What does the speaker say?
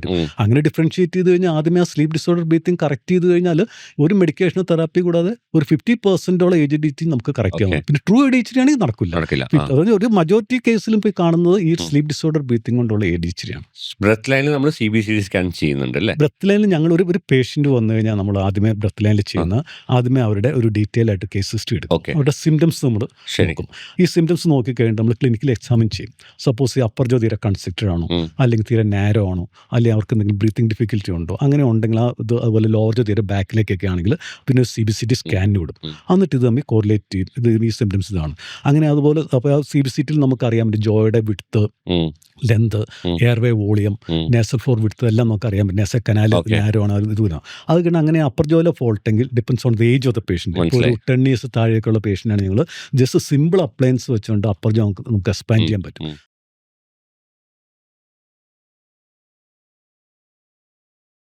ഉം. അങ്ങനെ ഡിഫറൻഷിയേറ്റ് ചെയ്ത് കഴിഞ്ഞാൽ ആദ്യമേ ആ സ്ലീപ്പ് ഡിസോർഡർ ബ്രീത്തിങ് കറക്റ്റ് ചെയ്ത് കഴിഞ്ഞാൽ ഒരു മെഡിക്കേഷനോ തെറാപ്പി കൂടാതെ ഒരു 50% ADHD നമുക്ക് കറക്റ്റ് ചെയ്യാൻ Okay. പറ്റും. പിന്നെ ട്രൂ ADHD ആണെങ്കിൽ നടക്കില്ല. നടക്കില്ല. അതായത് ഒരു മജോറിറ്റി കേസിലും പോയി കാണുന്നത് ഈ സ്ലീപ്പ് ഡിസോർഡർ ബ്രീത്തിങ് കൊണ്ടുള്ള ADHD ആണ്. ബ്രത്ത് ലൈനിൽ നമ്മൾ CBCT സ്കാൻ ചെയ്യുന്നുണ്ട് അല്ലേ? ബ്രത്ത് ലൈനിൽ ഞങ്ങൾ ഒരു പേഷ്യൻ്റ് വന്നു കഴിഞ്ഞാൽ നമ്മൾ ആദ്യമേ ബ്രത്ത് ലൈനിൽ ചെയ്യുന്ന ആദ്യമേ അവരുടെ ഒരു ഡീറ്റെയിൽ ആയിട്ട് കേസ് ഹിസ്റ്ററി എടുക്കും. Okay. അവരുടെ സിംറ്റംസ് നമ്മൾ ശരി. നോക്കും. ഈ സിംറ്റംസ് നോക്കിക്കഴിഞ്ഞിട്ട് നമ്മൾ ക്ലിനിക്കൽ എക്സാമിൻ ചെയ്യും. സപ്പോസ് ഈ അപ്പർ ജോ തീരെ കൺസ്ട്രിക്റ്റഡ് ആണോ, അല്ലെങ്കിൽ തീരെ നാരോ ആണോ, അല്ലെങ്കിൽ അവർക്ക് എന്തെങ്കിലും ബ്രീത്തിങ് ഡിഫിക്കൽറ്റി ഉണ്ടോ, അങ്ങനെ ഉണ്ടെങ്കിൽ അതുപോലെ ലോവർ ജോ തീരെ ബാക്കിലേക്കൊക്കെ ആണെങ്കിൽ പിന്നെ CBCT സ്കാനിന് വിടും. എന്നിട്ട് ഇത് തമ്മിൽ കോറിലേറ്റ് ചെയ്യും. ഇത് ഈ സിംറ്റംസ് ഇതാണ്. അങ്ങനെ അതുപോലെ അപ്പോൾ ആ CBCTയിൽ നമുക്കറിയാൻ പറ്റും ജോയുടെ width, length, airway volume, nasal floor width എല്ലാം നമുക്ക് അറിയാൻ പറ്റും. നേസൽ കനാൽ നാരോ ആണ് ഇത് ഇതാണ്. അത് കാരണം അങ്ങനെ അപ്പർ ജോയിലെ ഫോൾട്ടെങ്കിൽ depends on the age of the patient. ഇപ്പോൾ ഒരു 10 years താഴേക്കുള്ള പേഷ്യൻ്റ് ആണെങ്കിൽ ജസ്റ്റ് സിമ്പിൾ അപ്ലയൻസ് വെച്ചുകൊണ്ട് അപ്പർ ജോ നമുക്ക് എക്സ്പാൻഡ് ചെയ്യാൻ പറ്റും.